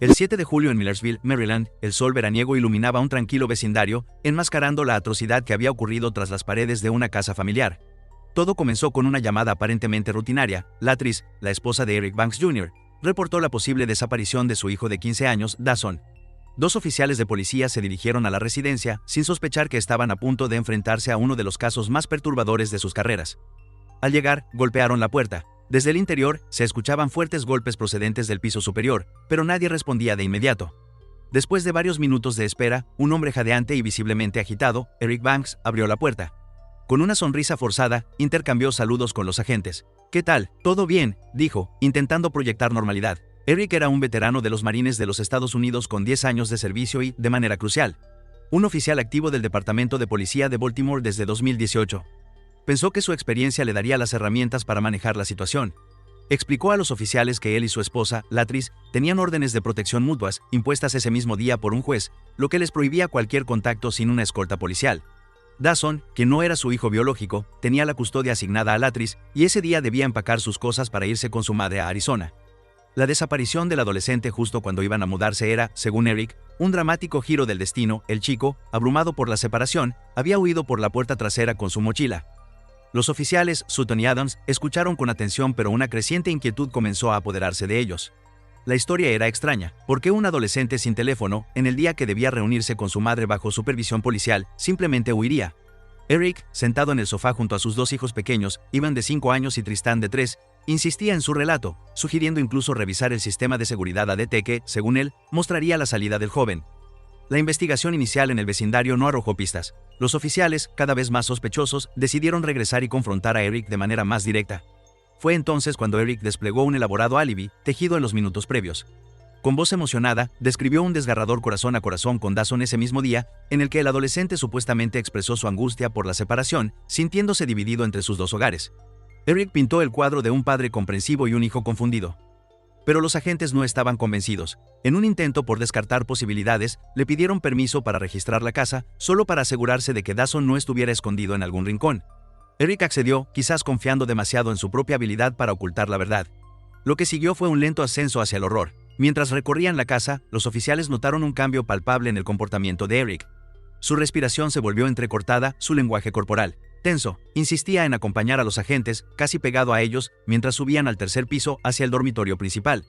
El 7 de julio en Millersville, Maryland, el sol veraniego iluminaba un tranquilo vecindario, enmascarando la atrocidad que había ocurrido tras las paredes de una casa familiar. Todo comenzó con una llamada aparentemente rutinaria. Latrice, la esposa de Eric Banks Jr., reportó la posible desaparición de su hijo de 15 años, Dawson. Dos oficiales de policía se dirigieron a la residencia, sin sospechar que estaban a punto de enfrentarse a uno de los casos más perturbadores de sus carreras. Al llegar, golpearon la puerta. Desde el interior, se escuchaban fuertes golpes procedentes del piso superior, pero nadie respondía de inmediato. Después de varios minutos de espera, un hombre jadeante y visiblemente agitado, Eric Banks, abrió la puerta. Con una sonrisa forzada, intercambió saludos con los agentes. «¿Qué tal? ¿Todo bien?», dijo, intentando proyectar normalidad. Eric era un veterano de los Marines de los Estados Unidos con 10 años de servicio y, de manera crucial, un oficial activo del Departamento de Policía de Baltimore desde 2018. Pensó que su experiencia le daría las herramientas para manejar la situación. Explicó a los oficiales que él y su esposa, Latrice, tenían órdenes de protección mutuas, impuestas ese mismo día por un juez, lo que les prohibía cualquier contacto sin una escolta policial. Dawson, que no era su hijo biológico, tenía la custodia asignada a Latrice y ese día debía empacar sus cosas para irse con su madre a Arizona. La desaparición del adolescente justo cuando iban a mudarse era, según Eric, un dramático giro del destino. El chico, abrumado por la separación, había huido por la puerta trasera con su mochila. Los oficiales, Sutton y Adams, escucharon con atención, pero una creciente inquietud comenzó a apoderarse de ellos. La historia era extraña. ¿Por qué un adolescente sin teléfono, en el día que debía reunirse con su madre bajo supervisión policial, simplemente huiría? Eric, sentado en el sofá junto a sus dos hijos pequeños, Ivan de 5 años y Tristan de 3, insistía en su relato, sugiriendo incluso revisar el sistema de seguridad ADT que, según él, mostraría la salida del joven. La investigación inicial en el vecindario no arrojó pistas. Los oficiales, cada vez más sospechosos, decidieron regresar y confrontar a Eric de manera más directa. Fue entonces cuando Eric desplegó un elaborado álibi, tejido en los minutos previos. Con voz emocionada, describió un desgarrador corazón a corazón con Dawson ese mismo día, en el que el adolescente supuestamente expresó su angustia por la separación, sintiéndose dividido entre sus dos hogares. Eric pintó el cuadro de un padre comprensivo y un hijo confundido. Pero los agentes no estaban convencidos. En un intento por descartar posibilidades, le pidieron permiso para registrar la casa, solo para asegurarse de que Dawson no estuviera escondido en algún rincón. Eric accedió, quizás confiando demasiado en su propia habilidad para ocultar la verdad. Lo que siguió fue un lento ascenso hacia el horror. Mientras recorrían la casa, los oficiales notaron un cambio palpable en el comportamiento de Eric. Su respiración se volvió entrecortada, su lenguaje corporal tenso. Insistía en acompañar a los agentes, casi pegado a ellos, mientras subían al tercer piso hacia el dormitorio principal.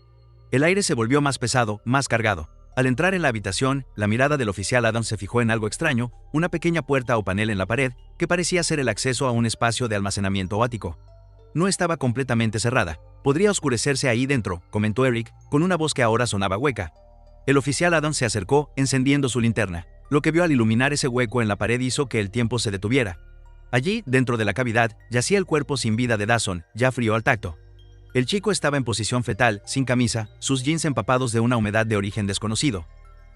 El aire se volvió más pesado, más cargado. Al entrar en la habitación, la mirada del oficial Adams se fijó en algo extraño, una pequeña puerta o panel en la pared, que parecía ser el acceso a un espacio de almacenamiento ático. No estaba completamente cerrada. «Podría oscurecerse ahí dentro», comentó Eric, con una voz que ahora sonaba hueca. El oficial Adams se acercó, encendiendo su linterna. Lo que vio al iluminar ese hueco en la pared hizo que el tiempo se detuviera. Allí, dentro de la cavidad, yacía el cuerpo sin vida de Dawson, ya frío al tacto. El chico estaba en posición fetal, sin camisa, sus jeans empapados de una humedad de origen desconocido.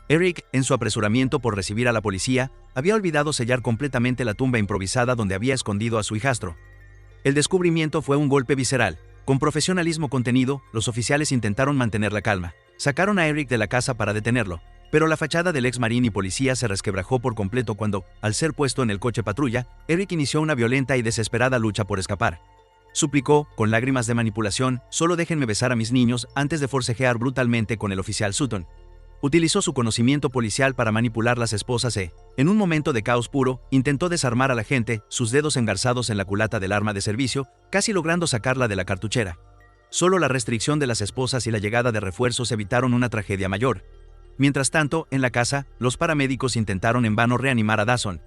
Eric, en su apresuramiento por recibir a la policía, había olvidado sellar completamente la tumba improvisada donde había escondido a su hijastro. El descubrimiento fue un golpe visceral. Con profesionalismo contenido, los oficiales intentaron mantener la calma. Sacaron a Eric de la casa para detenerlo, pero la fachada del ex marín y policía se resquebrajó por completo cuando, al ser puesto en el coche patrulla, Eric inició una violenta y desesperada lucha por escapar. Suplicó, con lágrimas de manipulación: «Solo déjenme besar a mis niños», antes de forcejear brutalmente con el oficial Sutton. Utilizó su conocimiento policial para manipular las esposas e, en un momento de caos puro, intentó desarmar a la gente, sus dedos engarzados en la culata del arma de servicio, casi logrando sacarla de la cartuchera. Solo la restricción de las esposas y la llegada de refuerzos evitaron una tragedia mayor. Mientras tanto, en la casa, los paramédicos intentaron en vano reanimar a Dawson.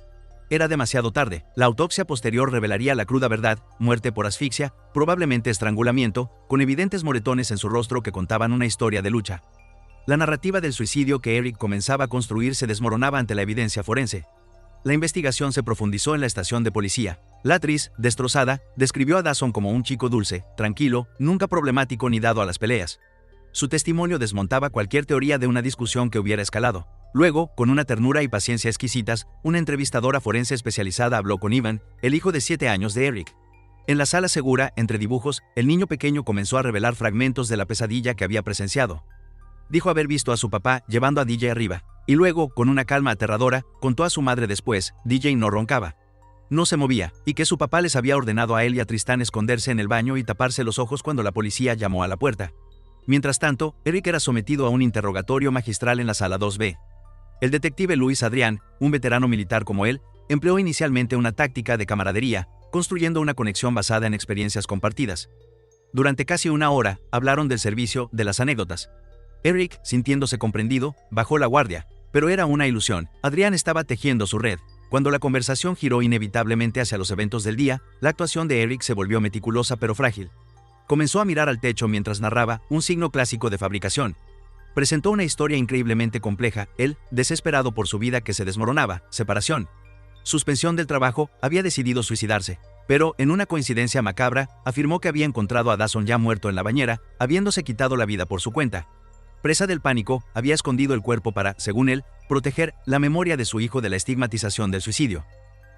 Era demasiado tarde. La autopsia posterior revelaría la cruda verdad: muerte por asfixia, probablemente estrangulamiento, con evidentes moretones en su rostro que contaban una historia de lucha. La narrativa del suicidio que Eric comenzaba a construir se desmoronaba ante la evidencia forense. La investigación se profundizó en la estación de policía. Latrice, destrozada, describió a Dawson como un chico dulce, tranquilo, nunca problemático ni dado a las peleas. Su testimonio desmontaba cualquier teoría de una discusión que hubiera escalado. Luego, con una ternura y paciencia exquisitas, una entrevistadora forense especializada habló con Ivan, el hijo de 7 años de Eric. En la sala segura, entre dibujos, el niño pequeño comenzó a revelar fragmentos de la pesadilla que había presenciado. Dijo haber visto a su papá llevando a DJ arriba, y luego, con una calma aterradora, contó a su madre después: DJ no roncaba, no se movía, y que su papá les había ordenado a él y a Tristan esconderse en el baño y taparse los ojos cuando la policía llamó a la puerta. Mientras tanto, Eric era sometido a un interrogatorio magistral en la sala 2B. El detective Luis Adrián, un veterano militar como él, empleó inicialmente una táctica de camaradería, construyendo una conexión basada en experiencias compartidas. Durante casi una hora, hablaron del servicio, de las anécdotas. Eric, sintiéndose comprendido, bajó la guardia, pero era una ilusión. Adrián estaba tejiendo su red. Cuando la conversación giró inevitablemente hacia los eventos del día, la actuación de Eric se volvió meticulosa pero frágil. Comenzó a mirar al techo mientras narraba, un signo clásico de fabricación. Presentó una historia increíblemente compleja, él, desesperado por su vida que se desmoronaba, separación. Suspensión del trabajo, había decidido suicidarse, pero, en una coincidencia macabra, afirmó que había encontrado a Dawson ya muerto en la bañera, habiéndose quitado la vida por su cuenta. Presa del pánico, había escondido el cuerpo para, según él, proteger la memoria de su hijo de la estigmatización del suicidio.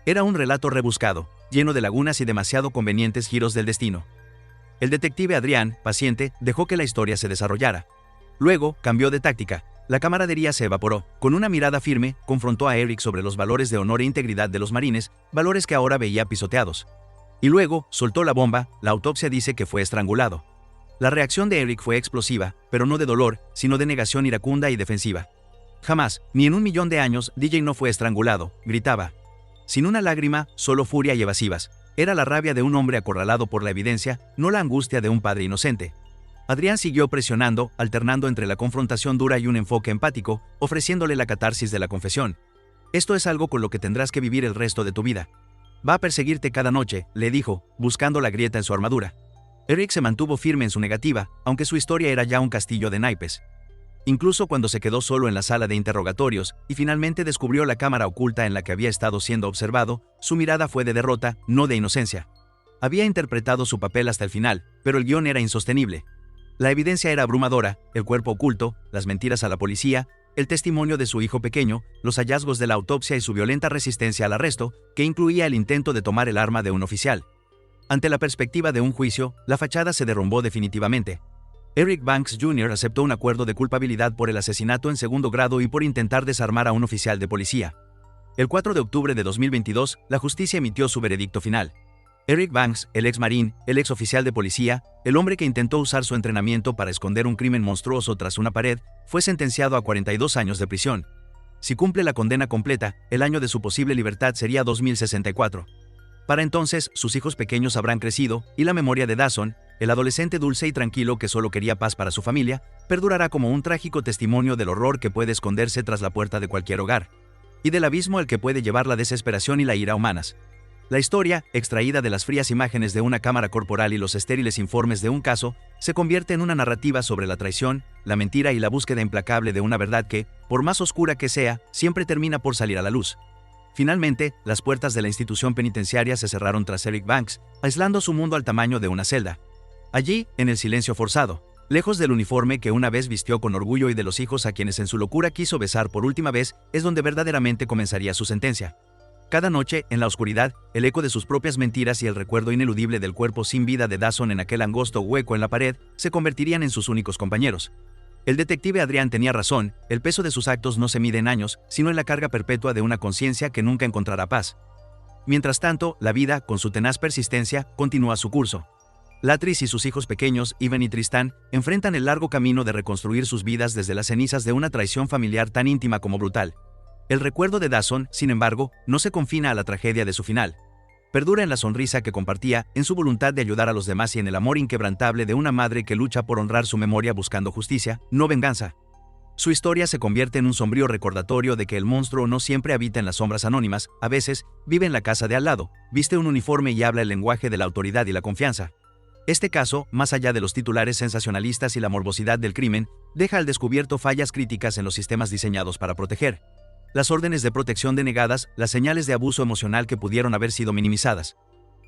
Era un relato rebuscado, lleno de lagunas y demasiado convenientes giros del destino. El detective Adrián, paciente, dejó que la historia se desarrollara. Luego, cambió de táctica. La camaradería se evaporó. Con una mirada firme, confrontó a Eric sobre los valores de honor e integridad de los marines, valores que ahora veía pisoteados. Y luego, soltó la bomba. La autopsia dice que fue estrangulado. La reacción de Eric fue explosiva, pero no de dolor, sino de negación iracunda y defensiva. Jamás, ni en 1.000.000 de años, DJ no fue estrangulado, gritaba. Sin una lágrima, solo furia y evasivas. Era la rabia de un hombre acorralado por la evidencia, no la angustia de un padre inocente. Adrián siguió presionando, alternando entre la confrontación dura y un enfoque empático, ofreciéndole la catarsis de la confesión. Esto es algo con lo que tendrás que vivir el resto de tu vida. Va a perseguirte cada noche, le dijo, buscando la grieta en su armadura. Eric se mantuvo firme en su negativa, aunque su historia era ya un castillo de naipes. Incluso cuando se quedó solo en la sala de interrogatorios y finalmente descubrió la cámara oculta en la que había estado siendo observado, su mirada fue de derrota, no de inocencia. Había interpretado su papel hasta el final, pero el guión era insostenible. La evidencia era abrumadora, el cuerpo oculto, las mentiras a la policía, el testimonio de su hijo pequeño, los hallazgos de la autopsia y su violenta resistencia al arresto, que incluía el intento de tomar el arma de un oficial. Ante la perspectiva de un juicio, la fachada se derrumbó definitivamente. Eric Banks Jr. aceptó un acuerdo de culpabilidad por el asesinato en segundo grado y por intentar desarmar a un oficial de policía. El 4 de octubre de 2022, la justicia emitió su veredicto final. Eric Banks, el ex marín, el ex oficial de policía, el hombre que intentó usar su entrenamiento para esconder un crimen monstruoso tras una pared, fue sentenciado a 42 años de prisión. Si cumple la condena completa, el año de su posible libertad sería 2064. Para entonces, sus hijos pequeños habrán crecido, y la memoria de Dawson, el adolescente dulce y tranquilo que solo quería paz para su familia, perdurará como un trágico testimonio del horror que puede esconderse tras la puerta de cualquier hogar, y del abismo al que puede llevar la desesperación y la ira humanas. La historia, extraída de las frías imágenes de una cámara corporal y los estériles informes de un caso, se convierte en una narrativa sobre la traición, la mentira y la búsqueda implacable de una verdad que, por más oscura que sea, siempre termina por salir a la luz. Finalmente, las puertas de la institución penitenciaria se cerraron tras Eric Banks, aislando su mundo al tamaño de una celda. Allí, en el silencio forzado, lejos del uniforme que una vez vistió con orgullo y de los hijos a quienes en su locura quiso besar por última vez, es donde verdaderamente comenzaría su sentencia. Cada noche, en la oscuridad, el eco de sus propias mentiras y el recuerdo ineludible del cuerpo sin vida de Dawson en aquel angosto hueco en la pared se convertirían en sus únicos compañeros. El detective Adrián tenía razón, el peso de sus actos no se mide en años, sino en la carga perpetua de una conciencia que nunca encontrará paz. Mientras tanto, la vida, con su tenaz persistencia, continúa su curso. Latris y sus hijos pequeños, Ivan y Tristán, enfrentan el largo camino de reconstruir sus vidas desde las cenizas de una traición familiar tan íntima como brutal. El recuerdo de Dawson, sin embargo, no se confina a la tragedia de su final. Perdura en la sonrisa que compartía, en su voluntad de ayudar a los demás y en el amor inquebrantable de una madre que lucha por honrar su memoria buscando justicia, no venganza. Su historia se convierte en un sombrío recordatorio de que el monstruo no siempre habita en las sombras anónimas, a veces, vive en la casa de al lado, viste un uniforme y habla el lenguaje de la autoridad y la confianza. Este caso, más allá de los titulares sensacionalistas y la morbosidad del crimen, deja al descubierto fallas críticas en los sistemas diseñados para proteger. Las órdenes de protección denegadas, las señales de abuso emocional que pudieron haber sido minimizadas,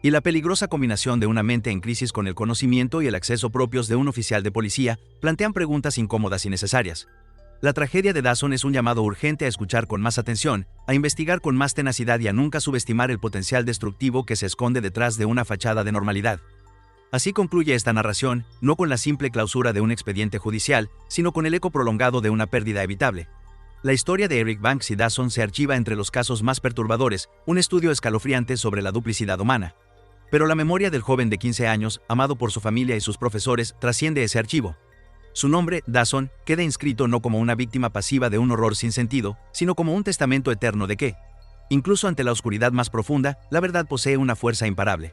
y la peligrosa combinación de una mente en crisis con el conocimiento y el acceso propios de un oficial de policía, plantean preguntas incómodas y necesarias. La tragedia de Dawson es un llamado urgente a escuchar con más atención, a investigar con más tenacidad y a nunca subestimar el potencial destructivo que se esconde detrás de una fachada de normalidad. Así concluye esta narración, no con la simple clausura de un expediente judicial, sino con el eco prolongado de una pérdida evitable. La historia de Eric Banks y Dawson se archiva entre los casos más perturbadores, un estudio escalofriante sobre la duplicidad humana. Pero la memoria del joven de 15 años, amado por su familia y sus profesores, trasciende ese archivo. Su nombre, Dawson, queda inscrito no como una víctima pasiva de un horror sin sentido, sino como un testamento eterno de que, incluso ante la oscuridad más profunda, la verdad posee una fuerza imparable.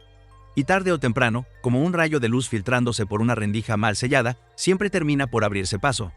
Y tarde o temprano, como un rayo de luz filtrándose por una rendija mal sellada, siempre termina por abrirse paso.